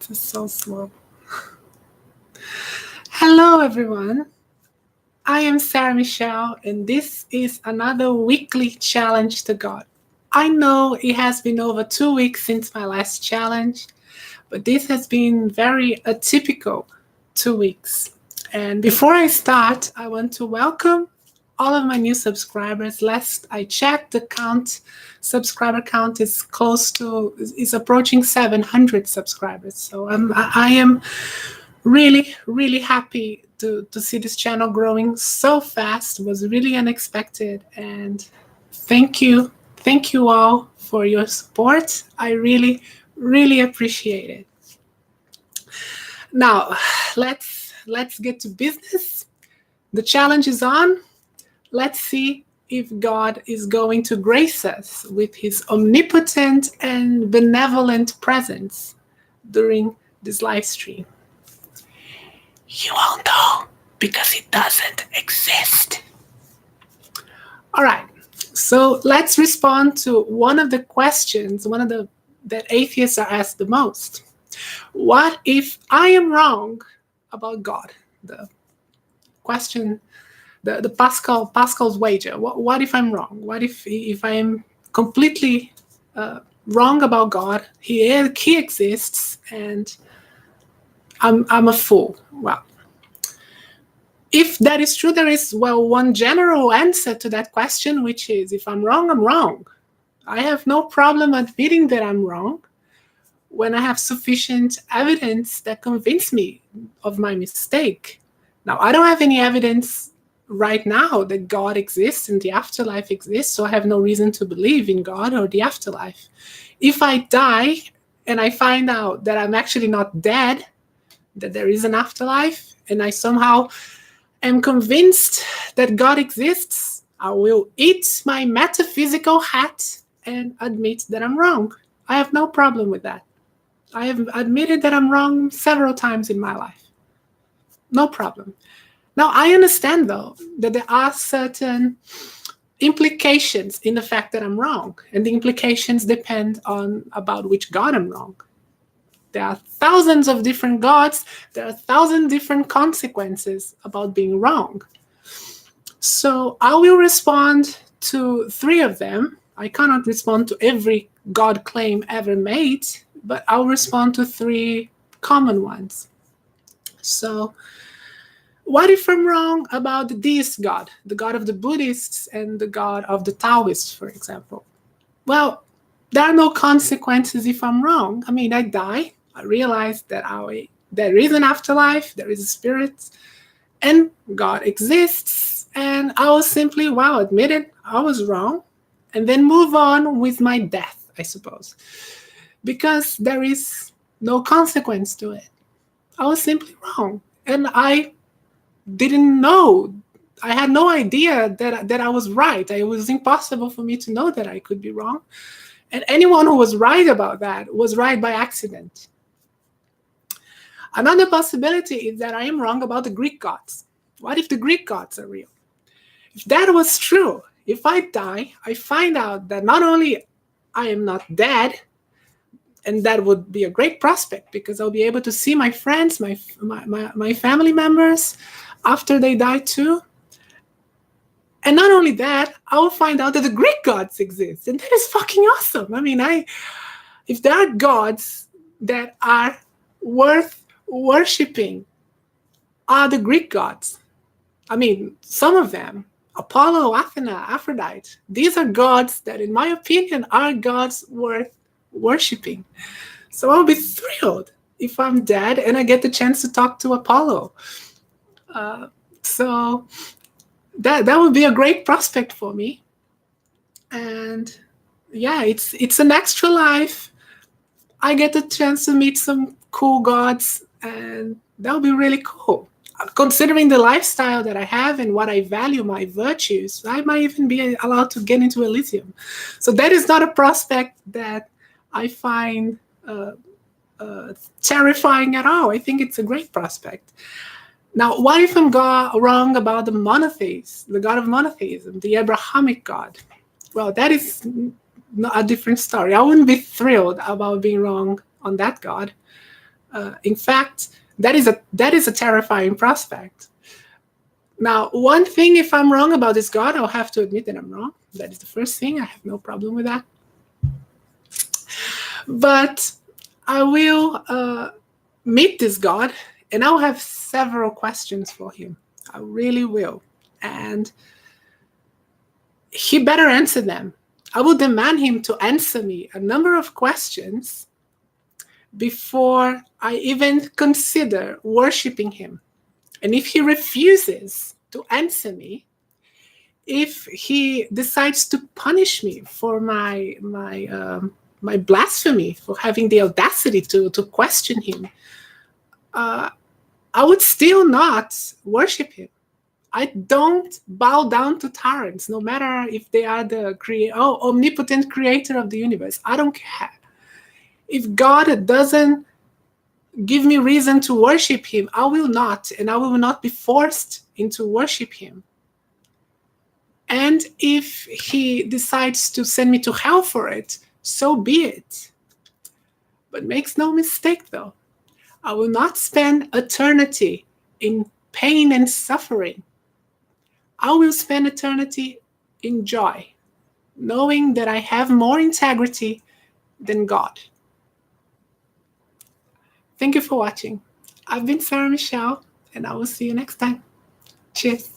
It's so slow. Hello, everyone. I am Sarah Michel, and this is another weekly challenge to God. I know it has been over 2 weeks since my last challenge, but this has been very atypical 2 weeks. And before I start, I want to welcome all of my new subscribers. Last I checked, the subscriber count is approaching 700 subscribers. So I am really, really happy to see this channel growing so fast. It was really unexpected. And thank you all for your support. I really, really appreciate it. Now, let's get to business. The challenge is on. Let's see if God is going to grace us with his omnipotent and benevolent presence during this live stream. You won't know because it doesn't exist. All right, so let's respond to one of the questions, that atheists are asked the most. What if I am wrong about God? The question, the Pascal's wager. What if I'm wrong? What if I am completely wrong about God? He exists, and I'm a fool. Well, if that is true, there is one general answer to that question, which is if I'm wrong, I'm wrong. I have no problem admitting that I'm wrong when I have sufficient evidence that convince me of my mistake. Now, I don't have any evidence right now that God exists and the afterlife exists, so I have no reason to believe in God or the afterlife. If I die and I find out that I'm actually not dead, that there is an afterlife, and I somehow am convinced that God exists, I will eat my metaphysical hat and admit that I'm wrong. I have no problem with that. I have admitted that I'm wrong several times in my life. No problem. Now, I understand, though, that there are certain implications in the fact that I'm wrong, and the implications depend on about which God I'm wrong. There are thousands of different gods. There are 1,000 different consequences about being wrong. So I will respond to 3 of them. I cannot respond to every God claim ever made, but I'll respond to 3 common ones. So what if I'm wrong about the deist God, the God of the Buddhists and the God of the Taoists, for example? Well, there are no consequences if I'm wrong. I mean, I die. I realize that there is an afterlife, there is a spirit, and God exists. And I will simply, admit it, I was wrong, and then move on with my death, I suppose. Because there is no consequence to it. I was simply wrong. And I didn't know. I had no idea that I was right. It was impossible for me to know that I could be wrong. And anyone who was right about that was right by accident. Another possibility is that I am wrong about the Greek gods. What if the Greek gods are real? If that was true, if I die, I find out that not only I am not dead, and that would be a great prospect because I'll be able to see my friends, my family members after they die too. And not only that, I will find out that the Greek gods exist. And that is fucking awesome. I mean, if there are gods that are worth worshipping, are the Greek gods. I mean, some of them, Apollo, Athena, Aphrodite, these are gods that, in my opinion, are gods worth worshipping. So I'll be thrilled if I'm dead and I get the chance to talk to Apollo. So that would be a great prospect for me. And yeah, it's an extra life. I get the chance to meet some cool gods, and that would be really cool. Considering the lifestyle that I have and what I value, my virtues, I might even be allowed to get into Elysium. So that is not a prospect that I find terrifying at all. I think it's a great prospect. Now, what if I'm wrong about the monotheist, the God of monotheism, the Abrahamic God? Well, that is a different story. I wouldn't be thrilled about being wrong on that God. In fact, that is a terrifying prospect. Now, one thing, if I'm wrong about this God, I'll have to admit that I'm wrong. That is the first thing. I have no problem with that. But I will meet this God, and I'll have several questions for him. I really will. And he better answer them. I will demand him to answer me a number of questions before I even consider worshiping him. And if he refuses to answer me, if he decides to punish me for my blasphemy, for having the audacity to question him, I would still not worship him. I don't bow down to tyrants, no matter if they are the omnipotent creator of the universe. I don't care. If God doesn't give me reason to worship him, I will not, and I will not be forced into worship him. And if he decides to send me to hell for it, so be it. But makes no mistake, though, I will not spend eternity in pain and suffering. I will spend eternity in joy, knowing that I have more integrity than God. Thank you for watching. I've been Sarah Michel, and I will see you next time. Cheers.